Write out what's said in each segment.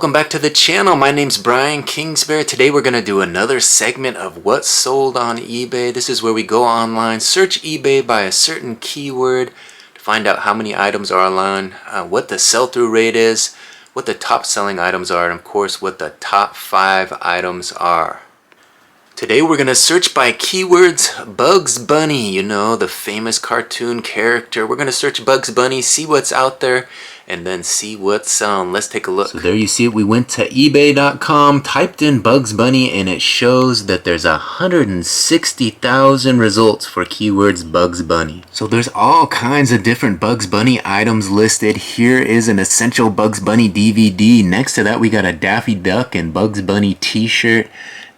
welcome back to the channel. My name's Brian Kingsbury. Today we're going to do another segment of what's sold on eBay. This is where we go online, search eBay by a certain keyword to find out how many items are online, what the sell-through rate is, what the top selling items are, and of course what the top 5 items are. Today we're going to search by keywords Bugs Bunny, you know, the famous cartoon character. We're going to search Bugs Bunny, see what's out there, and then see what's selling. Let's take a look. So there you see it. We went to eBay.com, typed in Bugs Bunny, and it shows that there's 160,000 results for keywords Bugs Bunny. So there's all kinds of different Bugs Bunny items listed. Here is an essential Bugs Bunny DVD. Next to that we got a Daffy Duck and Bugs Bunny t-shirt.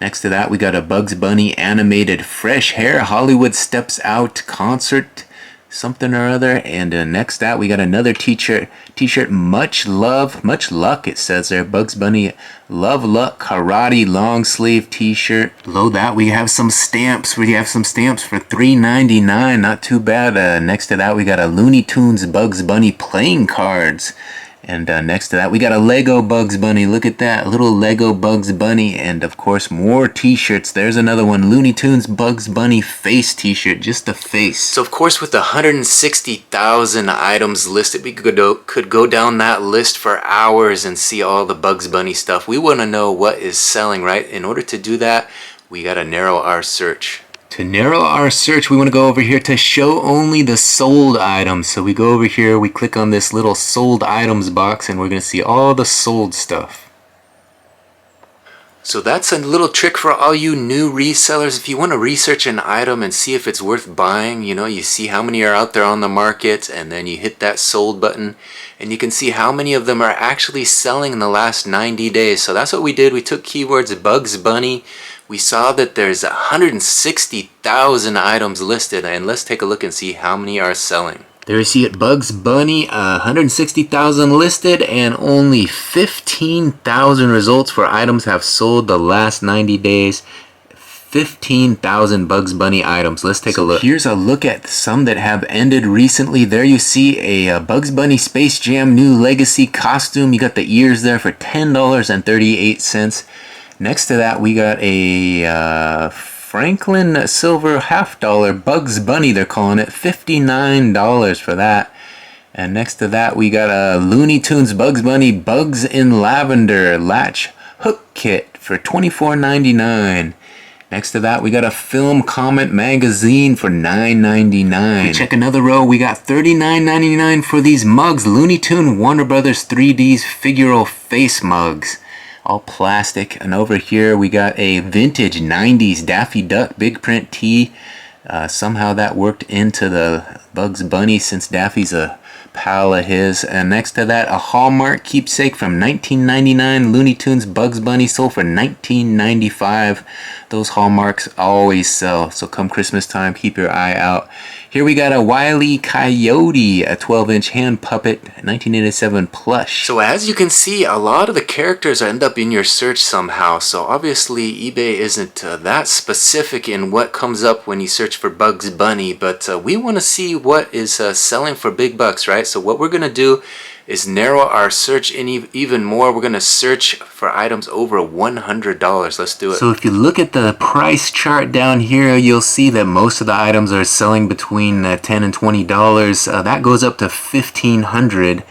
Next to that we got a Bugs Bunny animated fresh hair Hollywood Steps Out concert something or other, and next to that we got another t-shirt much luck it says there, Bugs Bunny Love Luck Karate long sleeve t-shirt. Below that we have some stamps. We have some stamps for $3.99, not too bad. Next to that we got a Looney Tunes Bugs Bunny playing cards. And next to that, we got a Lego Bugs Bunny. Look at that, little Lego Bugs Bunny. And of course, more t-shirts. There's another one, Looney Tunes Bugs Bunny face t-shirt, just the face. So of course, with 160,000 items listed, we could go down that list for hours and see all the Bugs Bunny stuff. We want to know what is selling, right? In order to do that, we got to narrow our search. To narrow our search, we want to go over here to show only the sold items. So we go over here, we click on this little sold items box, and we're going to see all the sold stuff. So that's a little trick for all you new resellers. If you want to research an item and see if it's worth buying, you know, you see how many are out there on the market, and then you hit that sold button, and you can see how many of them are actually selling in the last 90 days. So that's what we did. We took keywords Bugs Bunny. We saw that there's 160,000 items listed, and let's take a look and see how many are selling. There you see it, Bugs Bunny, 160,000 listed, and only 15,000 results for items have sold the last 90 days. 15,000 Bugs Bunny items. Let's take a look. Here's a look at some that have ended recently. There you see a Bugs Bunny Space Jam New Legacy costume. You got the ears there for $10.38. Next to that, we got a Franklin Silver $half Bugs Bunny, they're calling it, $59 for that. And next to that, we got a Looney Tunes Bugs Bunny Bugs in Lavender Latch Hook Kit for $24.99. Next to that, we got a Film Comment magazine for $9.99. Check another row, we got $39.99 for these mugs, Looney Tune Warner Brothers 3D's Figural Face mugs. All plastic. And over here we got a vintage 90s Daffy Duck big print tee. Somehow that worked into the Bugs Bunny since Daffy's a pal of his. And next to that, a Hallmark keepsake from 1999, Looney Tunes Bugs Bunny, sold for $19.95. Those Hallmarks always sell, so come Christmas time, keep your eye out. Here we got a Wile E. Coyote, a 12-inch hand puppet, 1987 plush. So as you can see, a lot of the characters end up in your search somehow. So obviously eBay isn't that specific in what comes up when you search for Bugs Bunny, but we want to see what is selling for big bucks, right? So what we're going to do is narrow our search in even more. We're going to search for items over $100. Let's do it. So if you look at the price chart down here, you'll see that most of the items are selling between $10 and $20. That goes up to $1,500.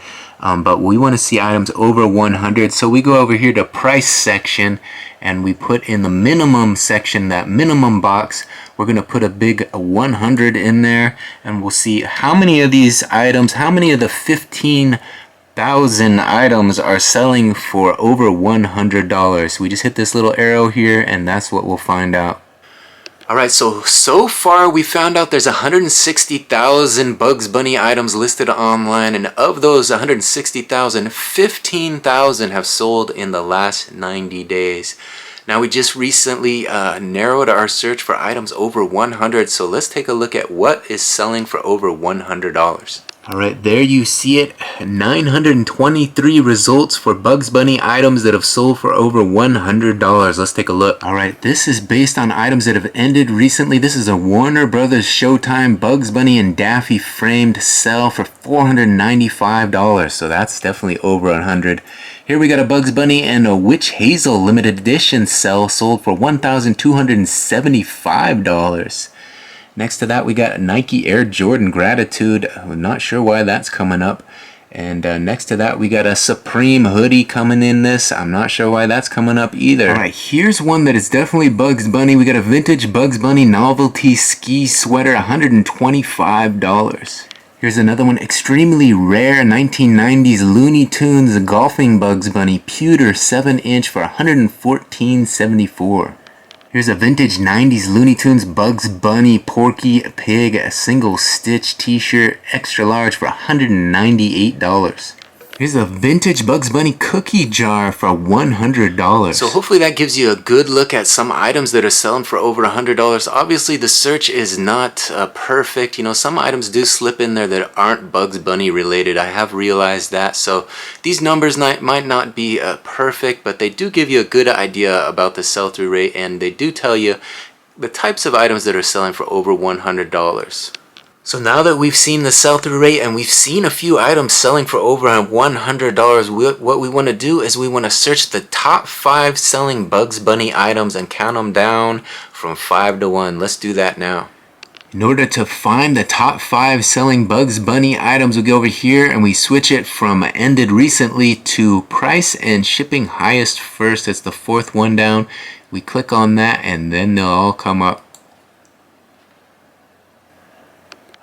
But we want to see items over $100. So we go over here to price section, and we put in the minimum section, that minimum box. We're going to put a big 100 in there, and we'll see how many of these items, how many of the 15,000 items are selling for over $100. We just hit this little arrow here, and that's what we'll find out. Alright, so far we found out there's 160,000 Bugs Bunny items listed online, and of those 160,000, 15,000 have sold in the last 90 days. Now we just recently narrowed our search for items over 100, so let's take a look at what is selling for over $100. Alright, there you see it, 923 results for Bugs Bunny items that have sold for over $100. Let's take a look. Alright, this is based on items that have ended recently. This is a Warner Brothers Showtime Bugs Bunny and Daffy framed sell for $495. So that's definitely over 100. Here we got a Bugs Bunny and a Witch Hazel limited edition cell sold for $1,275. Next to that, we got Nike Air Jordan Gratitude. I'm not sure why that's coming up. And next to that, we got a Supreme hoodie coming in this. I'm not sure why that's coming up either. Alright, here's one that is definitely Bugs Bunny. We got a vintage Bugs Bunny novelty ski sweater, $125. Here's another one, extremely rare 1990s Looney Tunes golfing Bugs Bunny pewter 7-inch for $114.74. Here's a vintage 90s Looney Tunes Bugs Bunny Porky Pig single stitch t-shirt extra large for $198. Here's a vintage Bugs Bunny cookie jar for $100. So hopefully that gives you a good look at some items that are selling for over $100. Obviously the search is not perfect. You know, some items do slip in there that aren't Bugs Bunny related. I have realized that. So these numbers might not be perfect, but they do give you a good idea about the sell-through rate, and they do tell you the types of items that are selling for over $100. So now that we've seen the sell-through rate and we've seen a few items selling for over $100, what we want to do is we want to search the top 5 selling Bugs Bunny items and count them down from 5 to 1. Let's do that now. In order to find the top 5 selling Bugs Bunny items, we go over here and we switch it from ended recently to price and shipping highest first. It's the 4th one down. We click on that and then they'll all come up.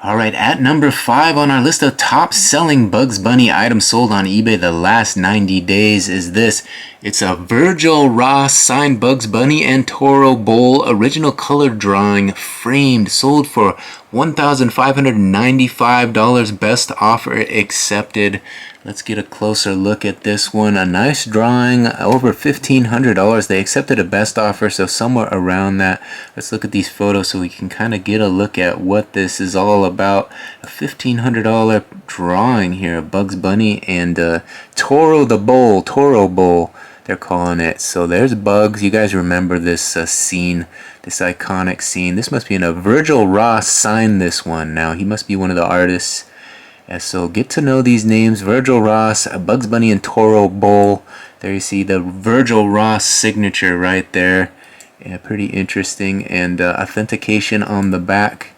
Alright, at number 5 on our list of top selling Bugs Bunny items sold on eBay the last 90 days is this. It's a Virgil Ross signed Bugs Bunny and Toro Bowl original color drawing framed, sold for $1,595. Best offer accepted. Let's get a closer look at this one. A nice drawing, over $1,500. They accepted a best offer, so somewhere around that. Let's look at these photos so we can kind of get a look at what this is all about. A $1,500 drawing here of Bugs Bunny and Toro Bowl, they're calling it. So there's Bugs. You guys remember this scene, this iconic scene. This must be in a Virgil Ross signed this one. Now, he must be one of the artists. So get to know these names. Virgil Ross, Bugs Bunny and Toro Bowl. There you see the Virgil Ross signature right there. Yeah, pretty interesting. And authentication on the back.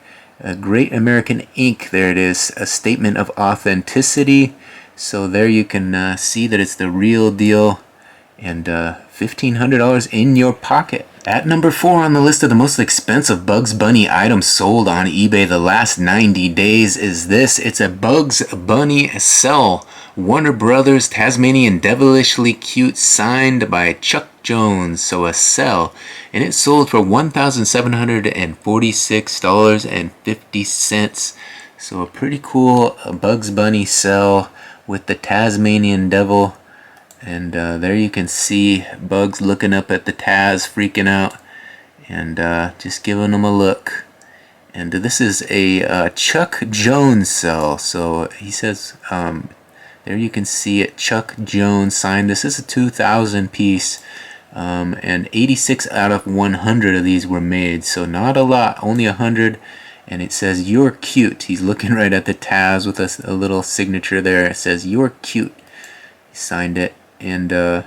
Great American Ink. There it is. A statement of authenticity. So there you can see that it's the real deal. And $1,500 in your pocket. At number 4 on the list of the most expensive Bugs Bunny items sold on eBay the last 90 days is this. It's a Bugs Bunny cell. Warner Brothers Tasmanian Devilishly Cute signed by Chuck Jones. So a cell. And it sold for $1,746.50. So a pretty cool Bugs Bunny cell with the Tasmanian Devil. And there you can see Bugs looking up at the Taz, freaking out, and just giving them a look. And this is a Chuck Jones cell. So he says, there you can see it, Chuck Jones signed. This is a 2,000 piece, and 86 out of 100 of these were made. So not a lot, only 100. And it says, "You're cute." He's looking right at the Taz with a little signature there. It says, "You're cute." He signed it. And there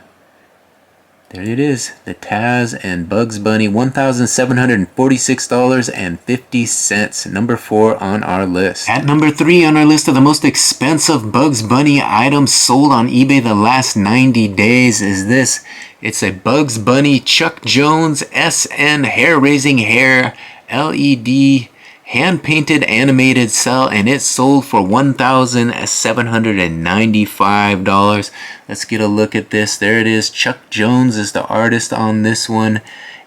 it is, the Taz and Bugs Bunny, $1,746.50, number 4 on our list. At number 3 on our list of the most expensive Bugs Bunny items sold on eBay the last 90 days is this. It's a Bugs Bunny Chuck Jones SN hair raising hair LED hand-painted animated cell, and it sold for $1,795. Let's get a look at this. There it is. Chuck Jones is the artist on this one.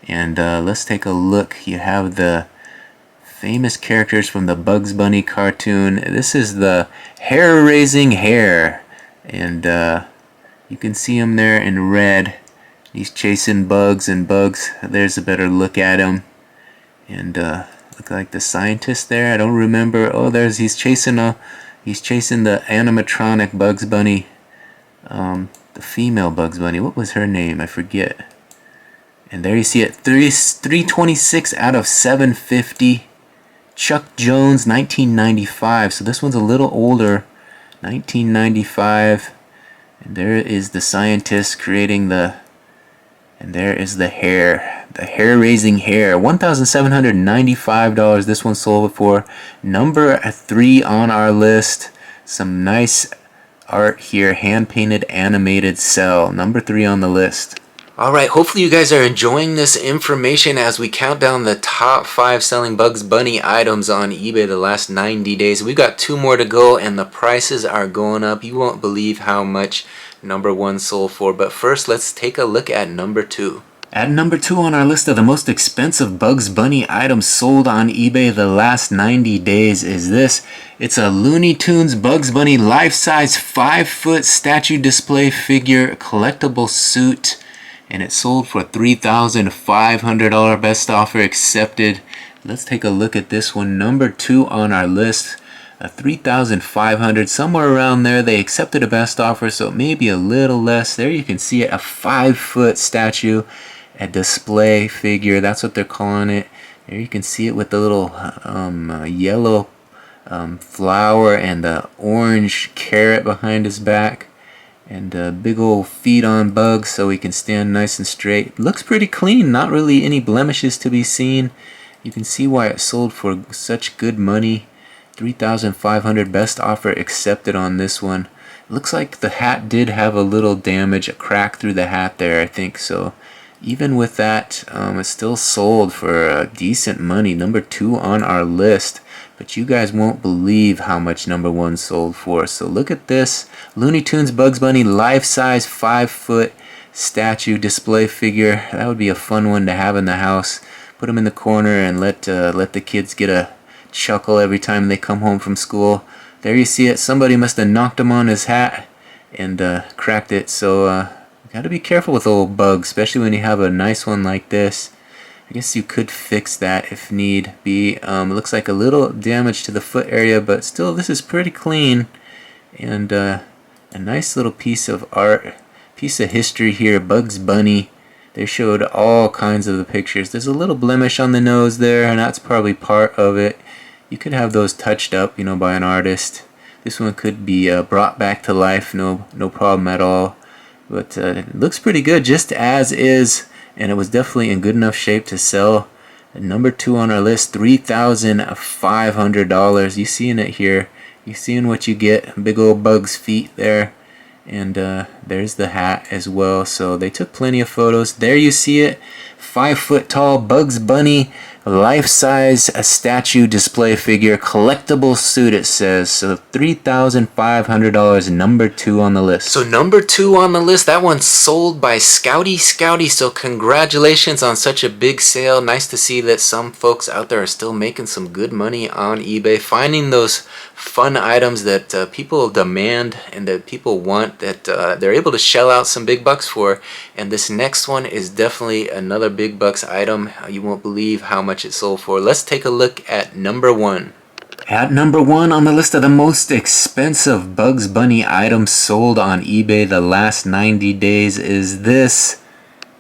And let's take a look. You have the famous characters from the Bugs Bunny cartoon. This is the hair-raising hair. And you can see him there in red. He's chasing bugs, and Bugs, there's a better look at him. And look like the scientist there. I don't remember. Oh, he's chasing the animatronic Bugs Bunny, the female Bugs Bunny. What was her name? I forget. And there you see it. 326 out of 750. Chuck Jones, 1995. So this one's a little older. 1995. And there is the scientist creating the, and there is the hair-raising hair. $1,795 this one sold for. Number 3 on our list. Some nice art here, hand-painted animated cell. Number 3 on the list. Alright, hopefully you guys are enjoying this information as we count down the top 5 selling Bugs Bunny items on eBay the last 90 days. We've got 2 more to go and the prices are going up. You won't believe how much number 1 sold for. But first, let's take a look at number 2. At number 2 on our list of the most expensive Bugs Bunny items sold on eBay the last 90 days is this. It's a Looney Tunes Bugs Bunny life-size 5-foot statue display figure collectible suit. And it sold for $3,500. Best offer accepted. Let's take a look at this one. Number 2 on our list. $3,500, somewhere around there. They accepted a best offer, so it may be a little less. There you can see it, a 5-foot statue, a display figure. That's what they're calling it. There you can see it with the little yellow flower and the orange carrot behind his back. And big old feet on Bugs so he can stand nice and straight. Looks pretty clean, not really any blemishes to be seen. You can see why it sold for such good money. $3,500, best offer accepted on this one. Looks like the hat did have a little damage, a crack through the hat there, I think. So even with that, it still sold for decent money. Number 2 on our list. But you guys won't believe how much number 1 sold for. So look at this. Looney Tunes Bugs Bunny life-size 5-foot statue display figure. That would be a fun one to have in the house. Put them in the corner and let the kids get a chuckle every time they come home from school. There you see it. Somebody must have knocked him on his hat and cracked it. So got to be careful with old Bugs, especially when you have a nice one like this. I guess you could fix that if need be. It looks like a little damage to the foot area, but still this is pretty clean. And a nice little piece of art, piece of history here. Bugs Bunny. They showed all kinds of the pictures. There's a little blemish on the nose there, and that's probably part of it. You could have those touched up, you know, by an artist. This one could be brought back to life, no problem at all. But it looks pretty good just as is. And it was definitely in good enough shape to sell. Number 2 on our list, $3,500. You seeing it here? You seeing what you get? Big old Bugs feet there, and there's the hat as well. So they took plenty of photos. There you see it, 5-foot tall Bugs Bunny life-size statue display figure collectible suit, it says. So $3,500, number 2 on the list. So number 2 on the list, that one sold by Scouty. So congratulations on such a big sale. Nice to see that some folks out there are still making some good money on eBay, finding those fun items that people demand and that people want, that they're able to shell out some big bucks for. And this next one is definitely another big bucks item. You won't believe how much it sold for. Let's take a look at number 1. At number 1 on the list of the most expensive Bugs Bunny items sold on eBay the last 90 days is this.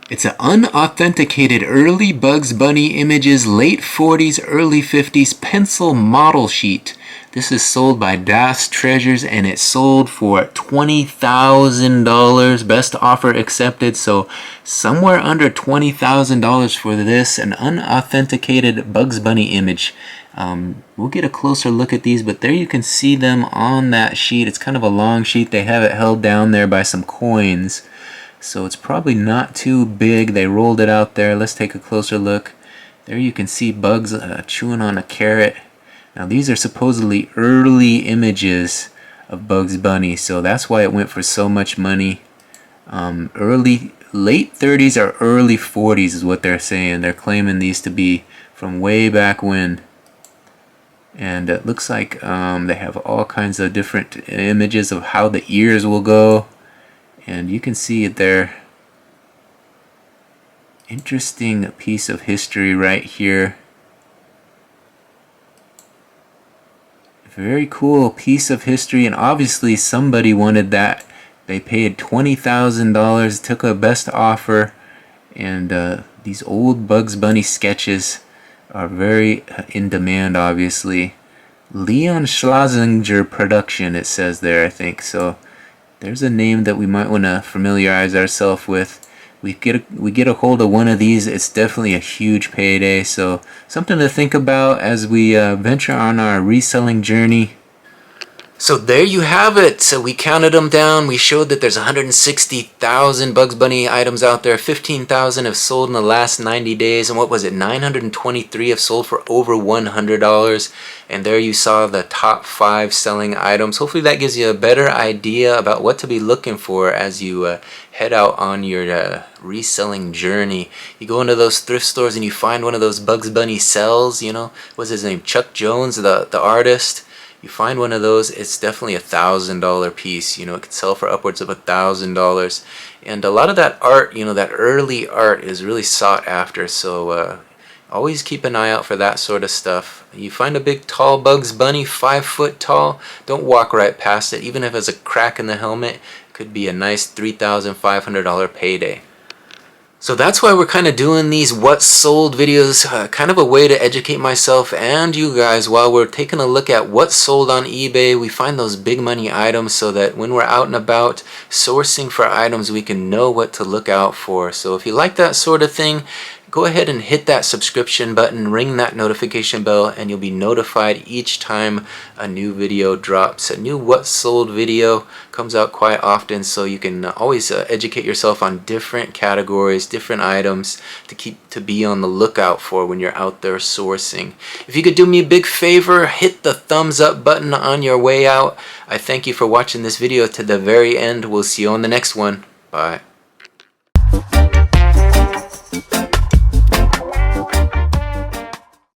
It's an unauthenticated early Bugs Bunny images, late 40s, early 50s pencil model sheet. This is sold by Das Treasures, and it sold for $20,000. Best offer accepted, so somewhere under $20,000 for this, an unauthenticated Bugs Bunny image. We'll get a closer look at these, but there you can see them on that sheet. It's kind of a long sheet. They have it held down there by some coins, so it's probably not too big. They rolled it out there. Let's take a closer look. There you can see Bugs chewing on a carrot. Now these are supposedly early images of Bugs Bunny, so that's why it went for so much money. Late 30s or early 40s is what they're saying. They're claiming these to be from way back when. And it looks like they have all kinds of different images of how the ears will go. And you can see it there. Interesting piece of history right here. Very cool piece of history, and obviously somebody wanted that. They paid $20,000, took a best offer, and these old Bugs Bunny sketches are very in demand, obviously. Leon Schlesinger production, it says there, I think. So there's a name that we might want to familiarize ourselves with. We get a hold of one of these, it's definitely a huge payday. So something to think about as we venture on our reselling journey. So there you have it. So we counted them down. We showed that there's 160,000 Bugs Bunny items out there. 15,000 have sold in the last 90 days. And what was it? 923 have sold for over $100. And there you saw the top 5 selling items. Hopefully that gives you a better idea about what to be looking for as you head out on your reselling journey. You go into those thrift stores and you find one of those Bugs Bunny cells, you know, what's his name? Chuck Jones, the artist. You find one of those, it's definitely $1,000 piece. You know, it could sell for upwards of $1,000. And a lot of that art, you know, that early art is really sought after. So always keep an eye out for that sort of stuff. You find a big tall Bugs Bunny, 5 foot tall, don't walk right past it. Even if it's a crack in the helmet, it could be a nice $3,500 payday. So that's why we're kind of doing these what sold videos, kind of a way to educate myself and you guys while we're taking a look at what sold on eBay. We find those big money items so that when we're out and about sourcing for items, we can know what to look out for. So if you like that sort of thing, go ahead and hit that subscription button, ring that notification bell, and you'll be notified each time a new video drops. A new what sold video comes out quite often, so you can always educate yourself on different categories, different items to be on the lookout for when you're out there sourcing. If you could do me a big favor, hit the thumbs up button on your way out. I thank you for watching this video to the very end. We'll see you on the next one. Bye.